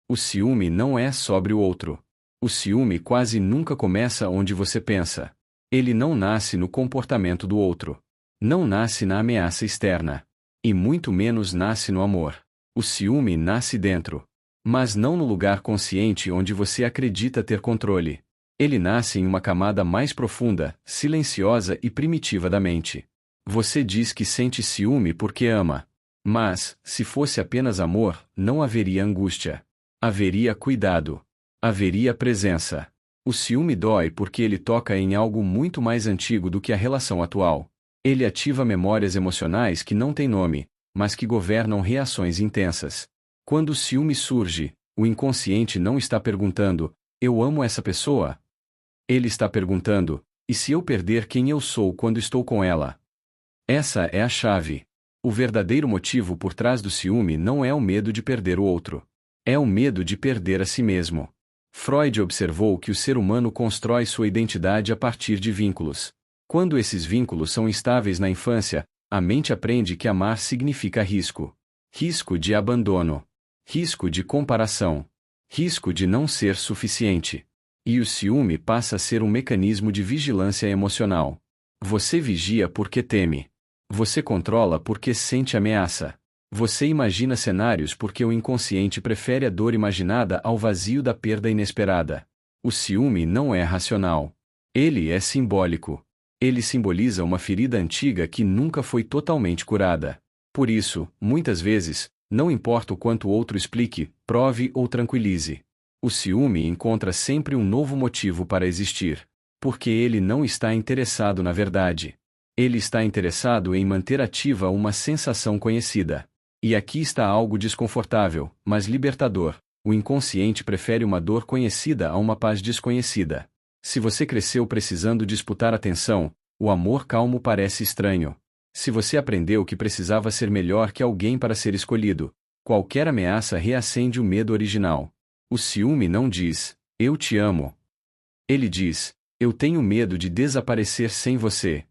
O ciúme não é sobre o outro. O ciúme quase nunca começa onde você pensa. Ele não nasce no comportamento do outro. Não nasce na ameaça externa. E muito menos nasce no amor. O ciúme nasce dentro. Mas não no lugar consciente onde você acredita ter controle. Ele nasce em uma camada mais profunda, silenciosa e primitiva da mente. Você diz que sente ciúme porque ama. Mas, se fosse apenas amor, não haveria angústia. Haveria cuidado. Haveria presença. O ciúme dói porque ele toca em algo muito mais antigo do que a relação atual. Ele ativa memórias emocionais que não têm nome, mas que governam reações intensas. Quando o ciúme surge, o inconsciente não está perguntando, eu amo essa pessoa? Ele está perguntando, e se eu perder quem eu sou quando estou com ela? Essa é a chave. O verdadeiro motivo por trás do ciúme não é o medo de perder o outro. É o medo de perder a si mesmo. Freud observou que o ser humano constrói sua identidade a partir de vínculos. Quando esses vínculos são instáveis na infância, a mente aprende que amar significa risco. Risco de abandono. Risco de comparação. Risco de não ser suficiente. E o ciúme passa a ser um mecanismo de vigilância emocional. Você vigia porque teme. Você controla porque sente ameaça. Você imagina cenários porque o inconsciente prefere a dor imaginada ao vazio da perda inesperada. O ciúme não é racional. Ele é simbólico. Ele simboliza uma ferida antiga que nunca foi totalmente curada. Por isso, muitas vezes, não importa o quanto o outro explique, prove ou tranquilize. O ciúme encontra sempre um novo motivo para existir. Porque ele não está interessado na verdade. Ele está interessado em manter ativa uma sensação conhecida. E aqui está algo desconfortável, mas libertador. O inconsciente prefere uma dor conhecida a uma paz desconhecida. Se você cresceu precisando disputar atenção, o amor calmo parece estranho. Se você aprendeu que precisava ser melhor que alguém para ser escolhido, qualquer ameaça reacende o medo original. O ciúme não diz, eu te amo. Ele diz, eu tenho medo de desaparecer sem você.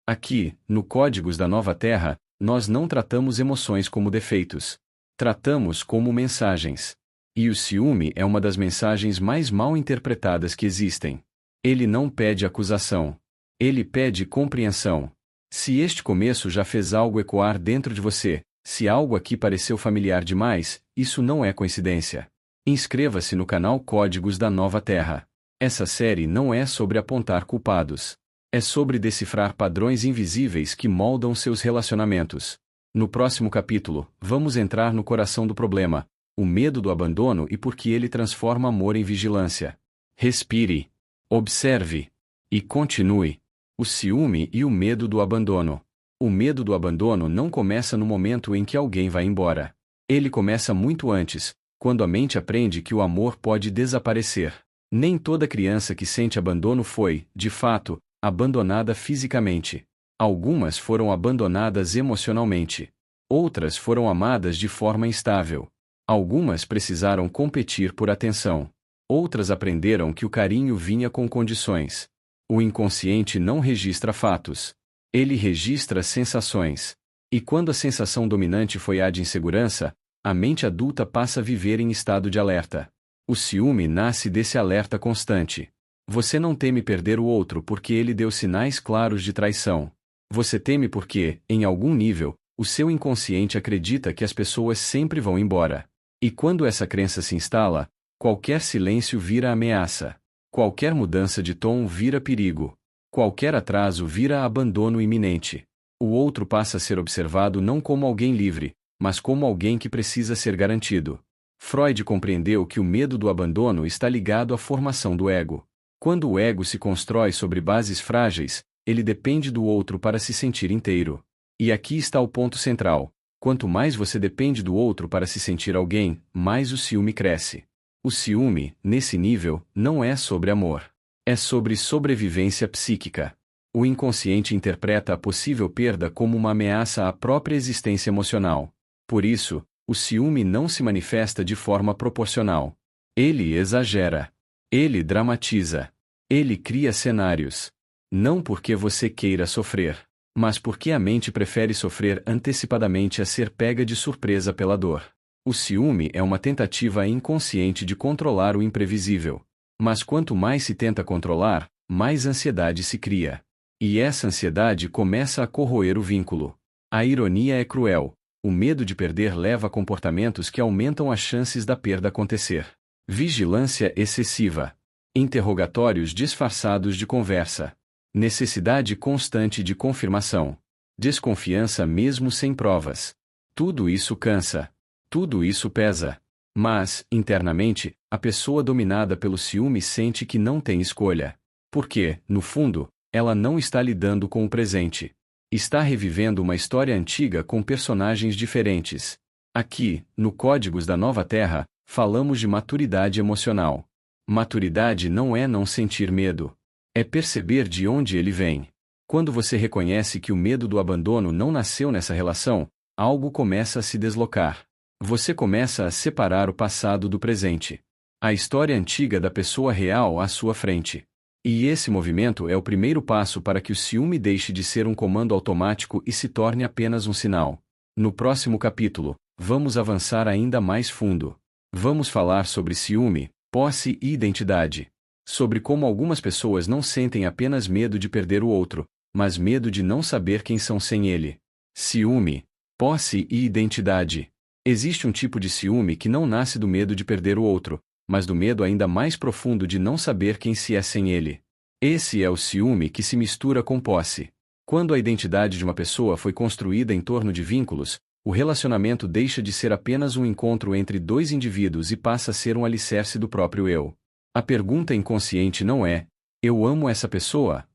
Aqui, no Códigos da Nova Terra, nós não tratamos emoções como defeitos. Tratamos como mensagens. E o ciúme é uma das mensagens mais mal interpretadas que existem. Ele não pede acusação. Ele pede compreensão. Se este começo já fez algo ecoar dentro de você, se algo aqui pareceu familiar demais, isso não é coincidência. Inscreva-se no canal Códigos da Nova Terra. Essa série não é sobre apontar culpados. É sobre decifrar padrões invisíveis que moldam seus relacionamentos. No próximo capítulo, vamos entrar no coração do problema, o medo do abandono e por que ele transforma amor em vigilância. Respire. Observe. E continue. O ciúme e o medo do abandono. O medo do abandono não começa no momento em que alguém vai embora. Ele começa muito antes, quando a mente aprende que o amor pode desaparecer. Nem toda criança que sente abandono foi, de fato, abandonada fisicamente. Algumas foram abandonadas emocionalmente. Outras foram amadas de forma instável. Algumas precisaram competir por atenção. Outras aprenderam que o carinho vinha com condições. O inconsciente não registra fatos. Ele registra sensações. E quando a sensação dominante foi a de insegurança, a mente adulta passa a viver em estado de alerta. O ciúme nasce desse alerta constante. Você não teme perder o outro porque ele deu sinais claros de traição. Você teme porque, em algum nível, o seu inconsciente acredita que as pessoas sempre vão embora. E quando essa crença se instala, qualquer silêncio vira ameaça. Qualquer mudança de tom vira perigo. Qualquer atraso vira abandono iminente. O outro passa a ser observado não como alguém livre, mas como alguém que precisa ser garantido. Freud compreendeu que o medo do abandono está ligado à formação do ego. Quando o ego se constrói sobre bases frágeis, ele depende do outro para se sentir inteiro. E aqui está o ponto central. Quanto mais você depende do outro para se sentir alguém, mais o ciúme cresce. O ciúme, nesse nível, não é sobre amor. É sobre sobrevivência psíquica. O inconsciente interpreta a possível perda como uma ameaça à própria existência emocional. Por isso, o ciúme não se manifesta de forma proporcional. Ele exagera. Ele dramatiza. Ele cria cenários. Não porque você queira sofrer, mas porque a mente prefere sofrer antecipadamente a ser pega de surpresa pela dor. O ciúme é uma tentativa inconsciente de controlar o imprevisível. Mas quanto mais se tenta controlar, mais ansiedade se cria. E essa ansiedade começa a corroer o vínculo. A ironia é cruel. O medo de perder leva a comportamentos que aumentam as chances da perda acontecer. Vigilância excessiva. Interrogatórios disfarçados de conversa. Necessidade constante de confirmação. Desconfiança mesmo sem provas. Tudo isso cansa. Tudo isso pesa. Mas, internamente, a pessoa dominada pelo ciúme sente que não tem escolha. Porque, no fundo, ela não está lidando com o presente. Está revivendo uma história antiga com personagens diferentes. Aqui, no Códigos da Nova Terra, falamos de maturidade emocional. Maturidade não é não sentir medo. É perceber de onde ele vem. Quando você reconhece que o medo do abandono não nasceu nessa relação, algo começa a se deslocar. Você começa a separar o passado do presente. A história antiga da pessoa real à sua frente. E esse movimento é o primeiro passo para que o ciúme deixe de ser um comando automático e se torne apenas um sinal. No próximo capítulo, vamos avançar ainda mais fundo. Vamos falar sobre ciúme, posse e identidade. Sobre como algumas pessoas não sentem apenas medo de perder o outro, mas medo de não saber quem são sem ele. Ciúme, posse e identidade. Existe um tipo de ciúme que não nasce do medo de perder o outro, mas do medo ainda mais profundo de não saber quem se é sem ele. Esse é o ciúme que se mistura com posse. Quando a identidade de uma pessoa foi construída em torno de vínculos, o relacionamento deixa de ser apenas um encontro entre dois indivíduos e passa a ser um alicerce do próprio eu. A pergunta inconsciente não é: eu amo essa pessoa?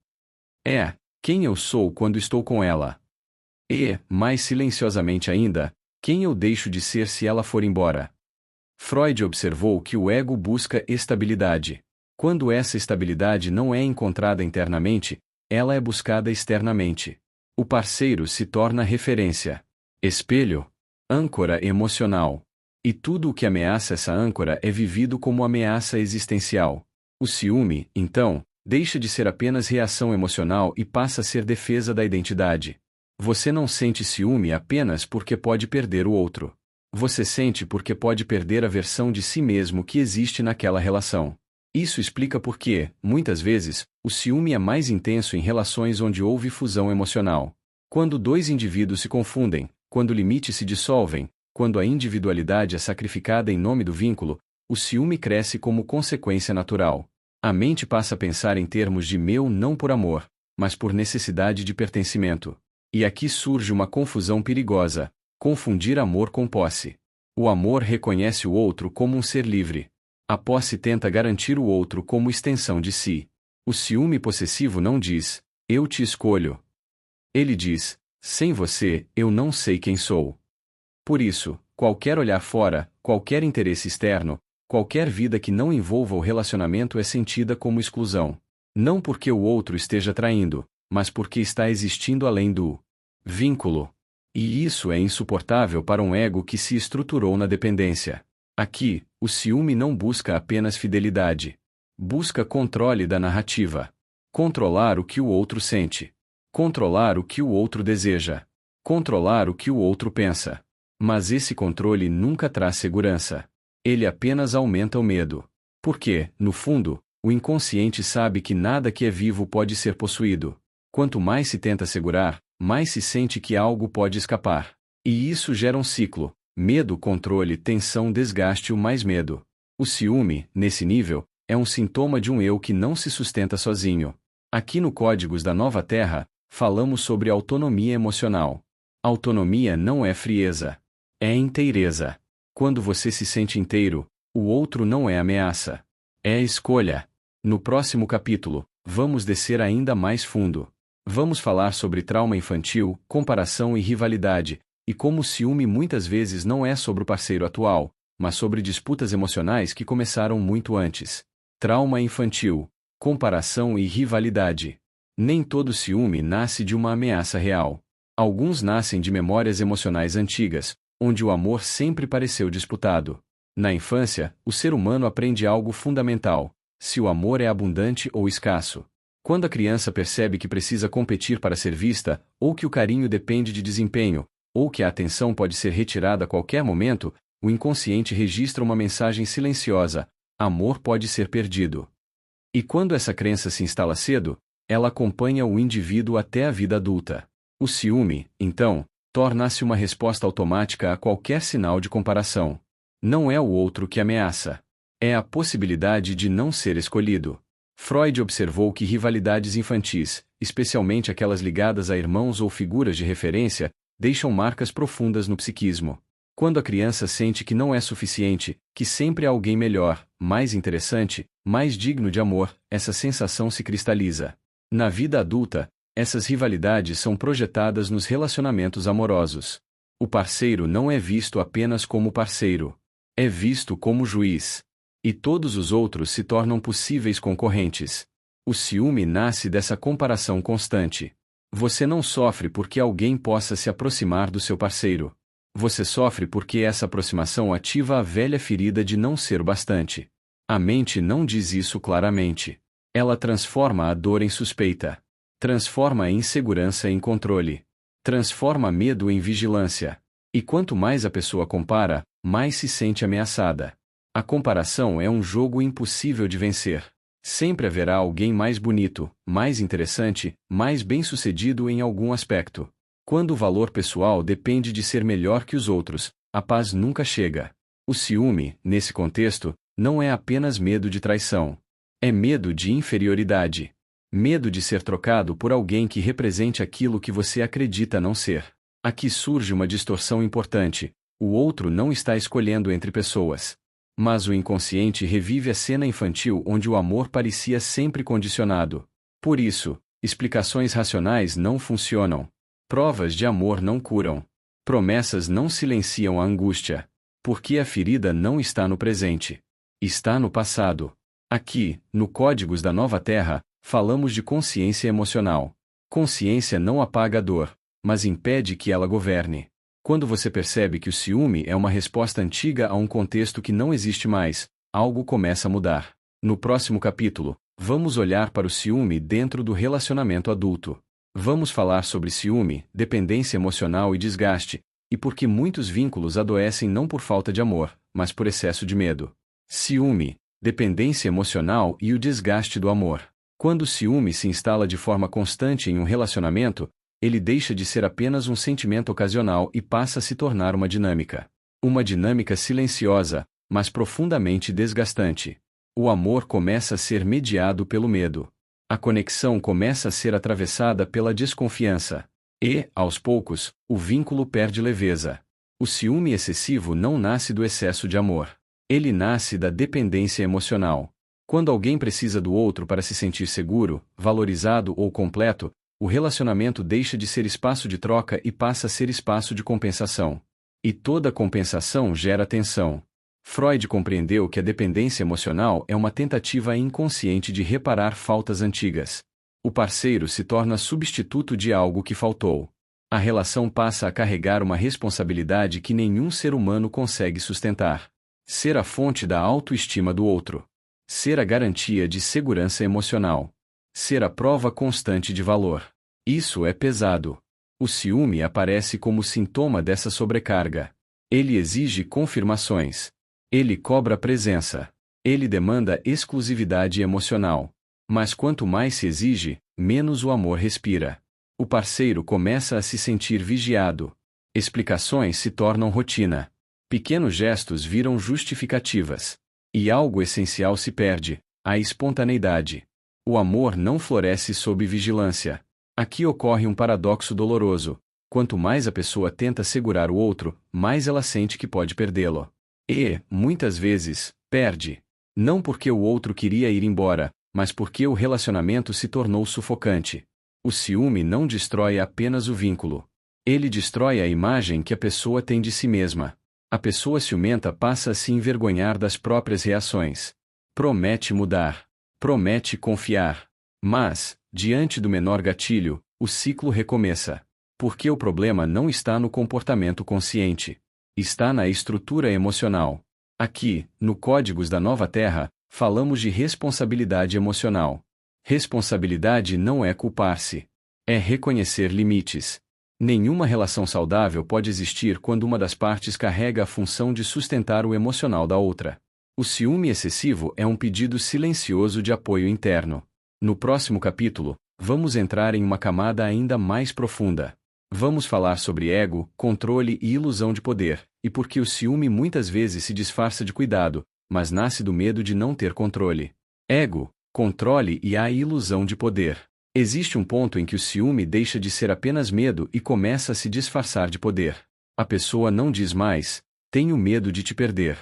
É: quem eu sou quando estou com ela? E, mais silenciosamente ainda, quem eu deixo de ser se ela for embora? Freud observou que o ego busca estabilidade. Quando essa estabilidade não é encontrada internamente, ela é buscada externamente. O parceiro se torna referência, espelho, âncora emocional. E tudo o que ameaça essa âncora é vivido como ameaça existencial. O ciúme, então, deixa de ser apenas reação emocional e passa a ser defesa da identidade. Você não sente ciúme apenas porque pode perder o outro. Você sente porque pode perder a versão de si mesmo que existe naquela relação. Isso explica por que, muitas vezes, o ciúme é mais intenso em relações onde houve fusão emocional. Quando dois indivíduos se confundem, quando limites se dissolvem, quando a individualidade é sacrificada em nome do vínculo, o ciúme cresce como consequência natural. A mente passa a pensar em termos de meu não por amor, mas por necessidade de pertencimento. E aqui surge uma confusão perigosa: confundir amor com posse. O amor reconhece o outro como um ser livre. A posse tenta garantir o outro como extensão de si. O ciúme possessivo não diz: eu te escolho. Ele diz: sem você, eu não sei quem sou. Por isso, qualquer olhar fora, qualquer interesse externo, qualquer vida que não envolva o relacionamento é sentida como exclusão. Não porque o outro esteja traindo, mas porque está existindo além do vínculo. E isso é insuportável para um ego que se estruturou na dependência. Aqui, o ciúme não busca apenas fidelidade. Busca controle da narrativa. Controlar o que o outro sente. Controlar o que o outro deseja. Controlar o que o outro pensa. Mas esse controle nunca traz segurança. Ele apenas aumenta o medo. Porque, no fundo, o inconsciente sabe que nada que é vivo pode ser possuído. Quanto mais se tenta segurar, mais se sente que algo pode escapar. E isso gera um ciclo: medo, controle, tensão, desgaste, o mais medo. O ciúme, nesse nível, é um sintoma de um eu que não se sustenta sozinho. Aqui no Códigos da Nova Terra, falamos sobre autonomia emocional. Autonomia não é frieza. É inteireza. Quando você se sente inteiro, o outro não é ameaça. É escolha. No próximo capítulo, vamos descer ainda mais fundo. Vamos falar sobre trauma infantil, comparação e rivalidade, e como o ciúme muitas vezes não é sobre o parceiro atual, mas sobre disputas emocionais que começaram muito antes. Trauma infantil, comparação e rivalidade. Nem todo ciúme nasce de uma ameaça real. Alguns nascem de memórias emocionais antigas, onde o amor sempre pareceu disputado. Na infância, o ser humano aprende algo fundamental: se o amor é abundante ou escasso. Quando a criança percebe que precisa competir para ser vista, ou que o carinho depende de desempenho, ou que a atenção pode ser retirada a qualquer momento, o inconsciente registra uma mensagem silenciosa: amor pode ser perdido. E quando essa crença se instala cedo, ela acompanha o indivíduo até a vida adulta. O ciúme, então, torna-se uma resposta automática a qualquer sinal de comparação. Não é o outro que ameaça. É a possibilidade de não ser escolhido. Freud observou que rivalidades infantis, especialmente aquelas ligadas a irmãos ou figuras de referência, deixam marcas profundas no psiquismo. Quando a criança sente que não é suficiente, que sempre há alguém melhor, mais interessante, mais digno de amor, essa sensação se cristaliza. Na vida adulta, essas rivalidades são projetadas nos relacionamentos amorosos. O parceiro não é visto apenas como parceiro. É visto como juiz. E todos os outros se tornam possíveis concorrentes. O ciúme nasce dessa comparação constante. Você não sofre porque alguém possa se aproximar do seu parceiro. Você sofre porque essa aproximação ativa a velha ferida de não ser bastante. A mente não diz isso claramente. Ela transforma a dor em suspeita. Transforma a insegurança em controle. Transforma medo em vigilância. E quanto mais a pessoa compara, mais se sente ameaçada. A comparação é um jogo impossível de vencer. Sempre haverá alguém mais bonito, mais interessante, mais bem-sucedido em algum aspecto. Quando o valor pessoal depende de ser melhor que os outros, a paz nunca chega. O ciúme, nesse contexto, não é apenas medo de traição. É medo de inferioridade. Medo de ser trocado por alguém que represente aquilo que você acredita não ser. Aqui surge uma distorção importante. O outro não está escolhendo entre pessoas. Mas o inconsciente revive a cena infantil onde o amor parecia sempre condicionado. Por isso, explicações racionais não funcionam. Provas de amor não curam. Promessas não silenciam a angústia. Porque a ferida não está no presente. Está no passado. Aqui, no Códigos da Nova Terra, falamos de consciência emocional. Consciência não apaga a dor, mas impede que ela governe. Quando você percebe que o ciúme é uma resposta antiga a um contexto que não existe mais, algo começa a mudar. No próximo capítulo, vamos olhar para o ciúme dentro do relacionamento adulto. Vamos falar sobre ciúme, dependência emocional e desgaste, e por que muitos vínculos adoecem não por falta de amor, mas por excesso de medo. Ciúme, dependência emocional e o desgaste do amor. Quando o ciúme se instala de forma constante em um relacionamento, ele deixa de ser apenas um sentimento ocasional e passa a se tornar uma dinâmica. Uma dinâmica silenciosa, mas profundamente desgastante. O amor começa a ser mediado pelo medo. A conexão começa a ser atravessada pela desconfiança. E, aos poucos, o vínculo perde leveza. O ciúme excessivo não nasce do excesso de amor. Ele nasce da dependência emocional. Quando alguém precisa do outro para se sentir seguro, valorizado ou completo, o relacionamento deixa de ser espaço de troca e passa a ser espaço de compensação. E toda compensação gera tensão. Freud compreendeu que a dependência emocional é uma tentativa inconsciente de reparar faltas antigas. O parceiro se torna substituto de algo que faltou. A relação passa a carregar uma responsabilidade que nenhum ser humano consegue sustentar. Ser a fonte da autoestima do outro. Ser a garantia de segurança emocional. Ser a prova constante de valor. Isso é pesado. O ciúme aparece como sintoma dessa sobrecarga. Ele exige confirmações. Ele cobra presença. Ele demanda exclusividade emocional. Mas quanto mais se exige, menos o amor respira. O parceiro começa a se sentir vigiado. Explicações se tornam rotina. Pequenos gestos viram justificativas. E algo essencial se perde: a espontaneidade. O amor não floresce sob vigilância. Aqui ocorre um paradoxo doloroso. Quanto mais a pessoa tenta segurar o outro, mais ela sente que pode perdê-lo. E, muitas vezes, perde. Não porque o outro queria ir embora, mas porque o relacionamento se tornou sufocante. O ciúme não destrói apenas o vínculo. Ele destrói a imagem que a pessoa tem de si mesma. A pessoa ciumenta passa a se envergonhar das próprias reações. Promete mudar. Promete confiar. Mas, diante do menor gatilho, o ciclo recomeça. Porque o problema não está no comportamento consciente. Está na estrutura emocional. Aqui, no Códigos da Nova Terra, falamos de responsabilidade emocional. Responsabilidade não é culpar-se. É reconhecer limites. Nenhuma relação saudável pode existir quando uma das partes carrega a função de sustentar o emocional da outra. O ciúme excessivo é um pedido silencioso de apoio interno. No próximo capítulo, vamos entrar em uma camada ainda mais profunda. Vamos falar sobre ego, controle e ilusão de poder, e por que o ciúme muitas vezes se disfarça de cuidado, mas nasce do medo de não ter controle. Ego, controle e a ilusão de poder. Existe um ponto em que o ciúme deixa de ser apenas medo e começa a se disfarçar de poder. A pessoa não diz mais, tenho medo de te perder.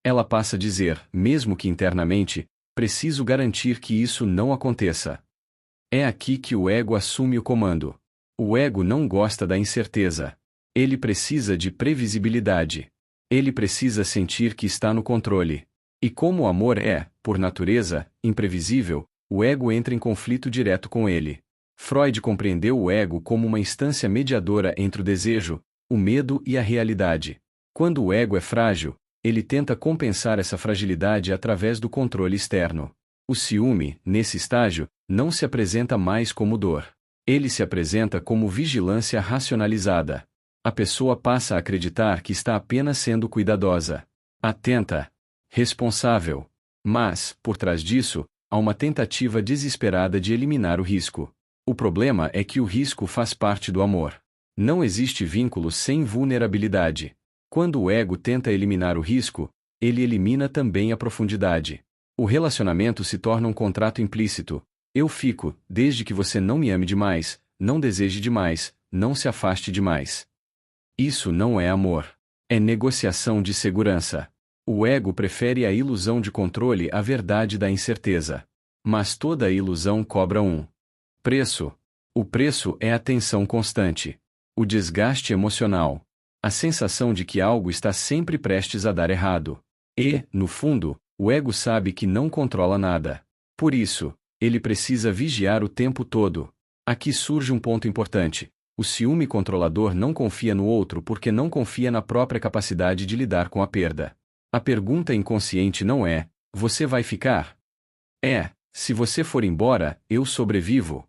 Ela passa a dizer, mesmo que internamente, preciso garantir que isso não aconteça. É aqui que o ego assume o comando. O ego não gosta da incerteza. Ele precisa de previsibilidade. Ele precisa sentir que está no controle. E como o amor é, por natureza, imprevisível, o ego entra em conflito direto com ele. Freud compreendeu o ego como uma instância mediadora entre o desejo, o medo e a realidade. Quando o ego é frágil, ele tenta compensar essa fragilidade através do controle externo. O ciúme, nesse estágio, não se apresenta mais como dor. Ele se apresenta como vigilância racionalizada. A pessoa passa a acreditar que está apenas sendo cuidadosa, atenta, responsável. Mas, por trás disso, há uma tentativa desesperada de eliminar o risco. O problema é que o risco faz parte do amor. Não existe vínculo sem vulnerabilidade. Quando o ego tenta eliminar o risco, ele elimina também a profundidade. O relacionamento se torna um contrato implícito. Eu fico, desde que você não me ame demais, não deseje demais, não se afaste demais. Isso não é amor. É negociação de segurança. O ego prefere a ilusão de controle à verdade da incerteza. Mas toda ilusão cobra um preço. O preço é a tensão constante. O desgaste emocional. A sensação de que algo está sempre prestes a dar errado. E, no fundo, o ego sabe que não controla nada. Por isso, ele precisa vigiar o tempo todo. Aqui surge um ponto importante. O ciúme controlador não confia no outro porque não confia na própria capacidade de lidar com a perda. A pergunta inconsciente não é, você vai ficar? É, se você for embora, eu sobrevivo.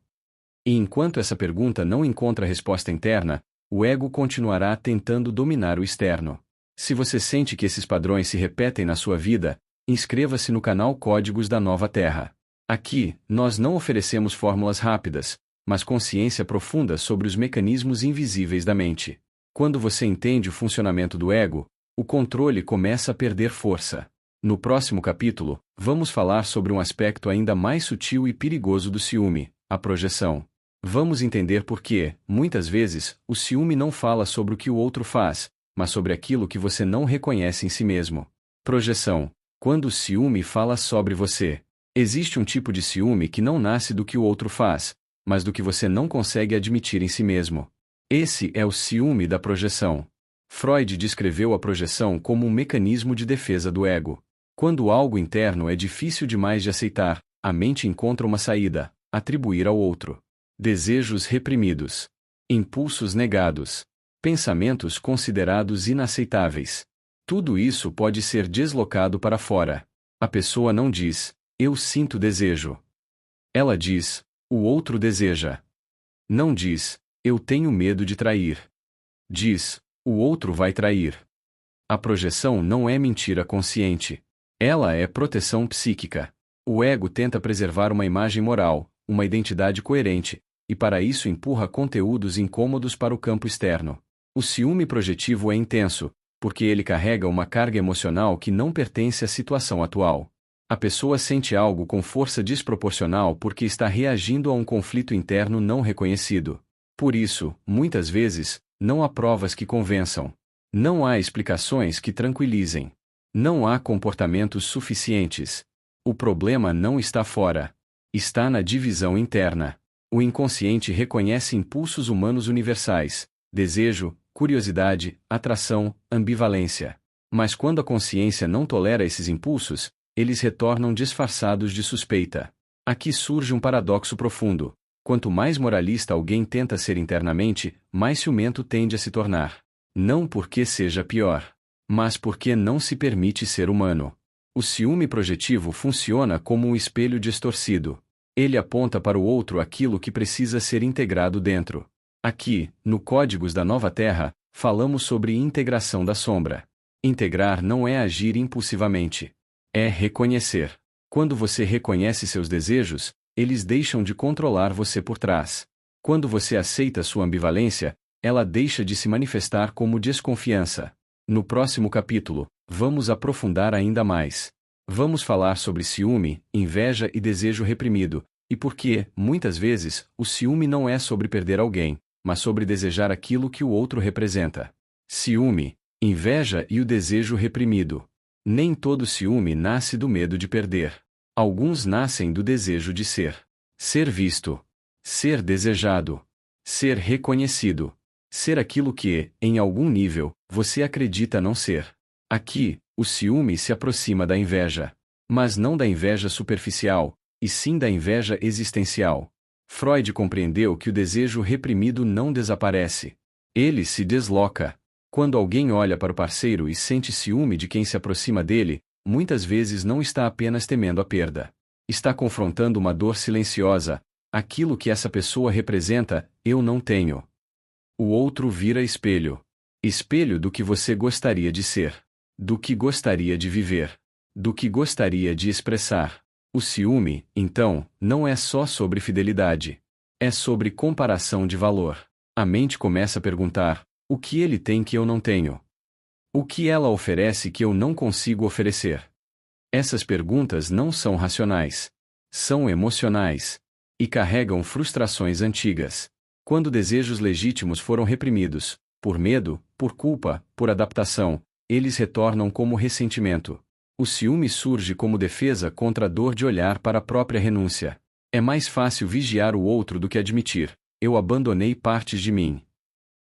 E enquanto essa pergunta não encontra resposta interna, o ego continuará tentando dominar o externo. Se você sente que esses padrões se repetem na sua vida, inscreva-se no canal Códigos da Nova Terra. Aqui, nós não oferecemos fórmulas rápidas, mas consciência profunda sobre os mecanismos invisíveis da mente. Quando você entende o funcionamento do ego, o controle começa a perder força. No próximo capítulo, vamos falar sobre um aspecto ainda mais sutil e perigoso do ciúme, a projeção. Vamos entender por que, muitas vezes, o ciúme não fala sobre o que o outro faz, mas sobre aquilo que você não reconhece em si mesmo. Projeção. Quando o ciúme fala sobre você. Existe um tipo de ciúme que não nasce do que o outro faz, mas do que você não consegue admitir em si mesmo. Esse é o ciúme da projeção. Freud descreveu a projeção como um mecanismo de defesa do ego. Quando algo interno é difícil demais de aceitar, a mente encontra uma saída: atribuir ao outro. Desejos reprimidos. Impulsos negados. Pensamentos considerados inaceitáveis. Tudo isso pode ser deslocado para fora. A pessoa não diz, eu sinto desejo. Ela diz, o outro deseja. Não diz, eu tenho medo de trair. Diz, o outro vai trair. A projeção não é mentira consciente. Ela é proteção psíquica. O ego tenta preservar uma imagem moral, uma identidade coerente, e para isso empurra conteúdos incômodos para o campo externo. O ciúme projetivo é intenso, porque ele carrega uma carga emocional que não pertence à situação atual. A pessoa sente algo com força desproporcional porque está reagindo a um conflito interno não reconhecido. Por isso, muitas vezes, não há provas que convençam. Não há explicações que tranquilizem. Não há comportamentos suficientes. O problema não está fora. Está na divisão interna. O inconsciente reconhece impulsos humanos universais: desejo, curiosidade, atração, ambivalência. Mas quando a consciência não tolera esses impulsos, eles retornam disfarçados de suspeita. Aqui surge um paradoxo profundo. Quanto mais moralista alguém tenta ser internamente, mais ciumento tende a se tornar. Não porque seja pior, mas porque não se permite ser humano. O ciúme projetivo funciona como um espelho distorcido. Ele aponta para o outro aquilo que precisa ser integrado dentro. Aqui, no Códigos da Nova Terra, falamos sobre integração da sombra. Integrar não é agir impulsivamente. É reconhecer. Quando você reconhece seus desejos, eles deixam de controlar você por trás. Quando você aceita sua ambivalência, ela deixa de se manifestar como desconfiança. No próximo capítulo, vamos aprofundar ainda mais. Vamos falar sobre ciúme, inveja e desejo reprimido, e por que, muitas vezes, o ciúme não é sobre perder alguém, mas sobre desejar aquilo que o outro representa. Ciúme, inveja e o desejo reprimido. Nem todo ciúme nasce do medo de perder. Alguns nascem do desejo de ser visto, ser desejado, ser reconhecido, ser aquilo que, em algum nível, você acredita não ser. Aqui, o ciúme se aproxima da inveja. Mas não da inveja superficial, e sim da inveja existencial. Freud compreendeu que o desejo reprimido não desaparece. Ele se desloca. Quando alguém olha para o parceiro e sente ciúme de quem se aproxima dele, muitas vezes não está apenas temendo a perda. Está confrontando uma dor silenciosa, aquilo que essa pessoa representa, eu não tenho. O outro vira espelho. Espelho do que você gostaria de ser. Do que gostaria de viver. Do que gostaria de expressar. O ciúme, então, não é só sobre fidelidade. É sobre comparação de valor. A mente começa a perguntar: o que ele tem que eu não tenho? O que ela oferece que eu não consigo oferecer? Essas perguntas não são racionais. São emocionais. E carregam frustrações antigas. Quando desejos legítimos foram reprimidos, por medo, por culpa, por adaptação, eles retornam como ressentimento. O ciúme surge como defesa contra a dor de olhar para a própria renúncia. É mais fácil vigiar o outro do que admitir: eu abandonei partes de mim.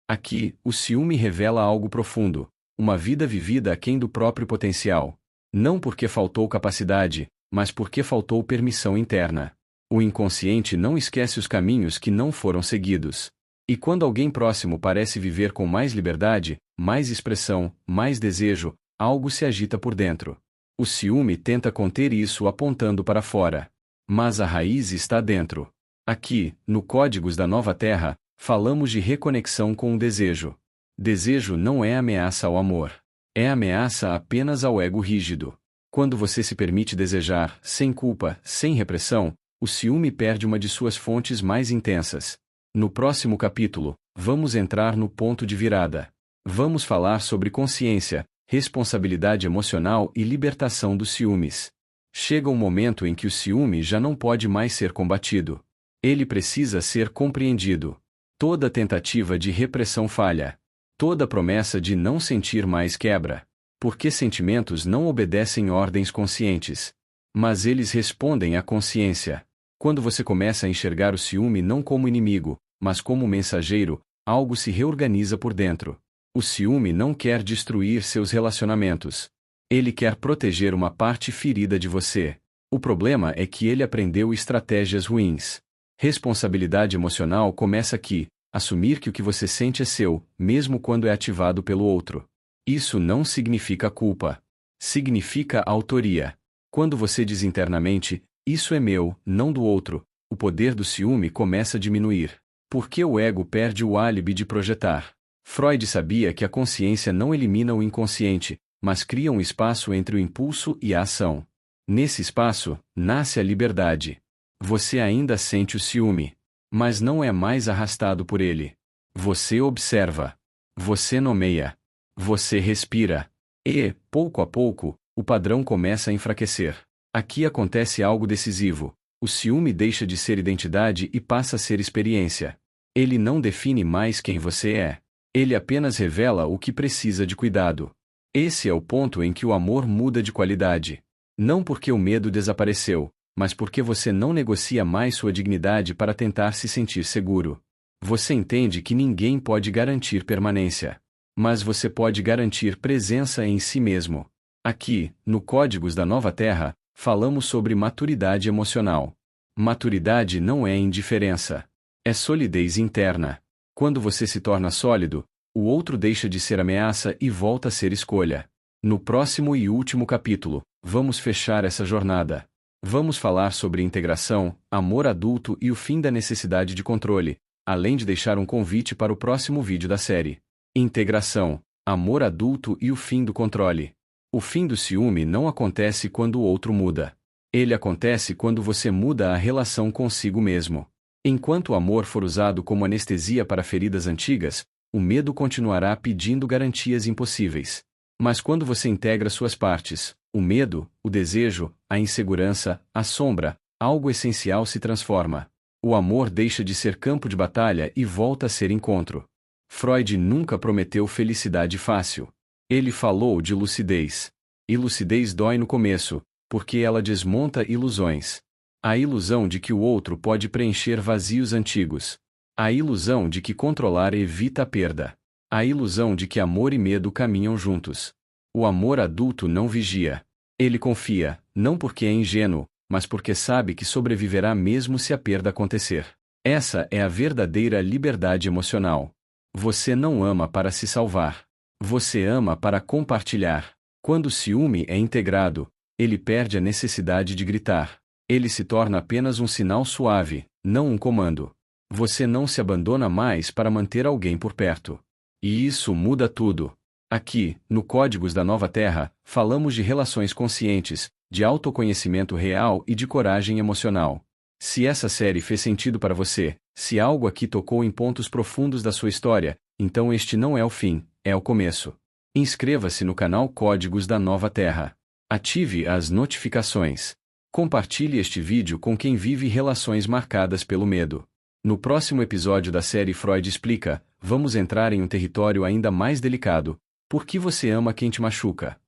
Aqui, o ciúme revela algo profundo, uma vida vivida aquém do próprio potencial. Não porque faltou capacidade, mas porque faltou permissão interna. O inconsciente não esquece os caminhos que não foram seguidos. E quando alguém próximo parece viver com mais liberdade, mais expressão, mais desejo, algo se agita por dentro. O ciúme tenta conter isso apontando para fora. Mas a raiz está dentro. Aqui, no Códigos da Nova Terra, falamos de reconexão com o desejo. Desejo não é ameaça ao amor. É ameaça apenas ao ego rígido. Quando você se permite desejar, sem culpa, sem repressão, o ciúme perde uma de suas fontes mais intensas. No próximo capítulo, vamos entrar no ponto de virada. Vamos falar sobre consciência, responsabilidade emocional e libertação dos ciúmes. Chega um momento em que o ciúme já não pode mais ser combatido. Ele precisa ser compreendido. Toda tentativa de repressão falha. Toda promessa de não sentir mais quebra. Porque sentimentos não obedecem ordens conscientes. Mas eles respondem à consciência. Quando você começa a enxergar o ciúme não como inimigo, mas como mensageiro, algo se reorganiza por dentro. O ciúme não quer destruir seus relacionamentos. Ele quer proteger uma parte ferida de você. O problema é que ele aprendeu estratégias ruins. Responsabilidade emocional começa aqui: assumir que o que você sente é seu, mesmo quando é ativado pelo outro. Isso não significa culpa. Significa autoria. Quando você diz internamente: isso é meu, não do outro, o poder do ciúme começa a diminuir. Porque o ego perde o álibi de projetar. Freud sabia que a consciência não elimina o inconsciente, mas cria um espaço entre o impulso e a ação. Nesse espaço, nasce a liberdade. Você ainda sente o ciúme, mas não é mais arrastado por ele. Você observa. Você nomeia. Você respira. E, pouco a pouco, o padrão começa a enfraquecer. Aqui acontece algo decisivo. O ciúme deixa de ser identidade e passa a ser experiência. Ele não define mais quem você é. Ele apenas revela o que precisa de cuidado. Esse é o ponto em que o amor muda de qualidade. Não porque o medo desapareceu, mas porque você não negocia mais sua dignidade para tentar se sentir seguro. Você entende que ninguém pode garantir permanência. Mas você pode garantir presença em si mesmo. Aqui, no Códigos da Nova Terra, falamos sobre maturidade emocional. Maturidade não é indiferença. É solidez interna. Quando você se torna sólido, o outro deixa de ser ameaça e volta a ser escolha. No próximo e último capítulo, vamos fechar essa jornada. Vamos falar sobre integração, amor adulto e o fim da necessidade de controle, além de deixar um convite para o próximo vídeo da série. Integração, amor adulto e o fim do controle. O fim do ciúme não acontece quando o outro muda. Ele acontece quando você muda a relação consigo mesmo. Enquanto o amor for usado como anestesia para feridas antigas, o medo continuará pedindo garantias impossíveis. Mas quando você integra suas partes, o medo, o desejo, a insegurança, a sombra, algo essencial se transforma. O amor deixa de ser campo de batalha e volta a ser encontro. Freud nunca prometeu felicidade fácil. Ele falou de lucidez. E lucidez dói no começo, porque ela desmonta ilusões. A ilusão de que o outro pode preencher vazios antigos. A ilusão de que controlar evita a perda. A ilusão de que amor e medo caminham juntos. O amor adulto não vigia. Ele confia, não porque é ingênuo, mas porque sabe que sobreviverá mesmo se a perda acontecer. Essa é a verdadeira liberdade emocional. Você não ama para se salvar. Você ama para compartilhar. Quando o ciúme é integrado, ele perde a necessidade de gritar. Ele se torna apenas um sinal suave, não um comando. Você não se abandona mais para manter alguém por perto. E isso muda tudo. Aqui, no Códigos da Nova Terra, falamos de relações conscientes, de autoconhecimento real e de coragem emocional. Se essa série fez sentido para você, se algo aqui tocou em pontos profundos da sua história, então este não é o fim, é o começo. Inscreva-se no canal Códigos da Nova Terra. Ative as notificações. Compartilhe este vídeo com quem vive relações marcadas pelo medo. No próximo episódio da série Freud Explica, vamos entrar em um território ainda mais delicado. Por que você ama quem te machuca?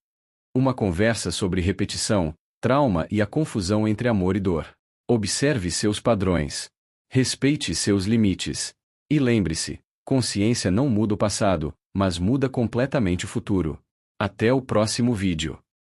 Uma conversa sobre repetição, trauma e a confusão entre amor e dor. Observe seus padrões. Respeite seus limites. E lembre-se, consciência não muda o passado, mas muda completamente o futuro. Até o próximo vídeo.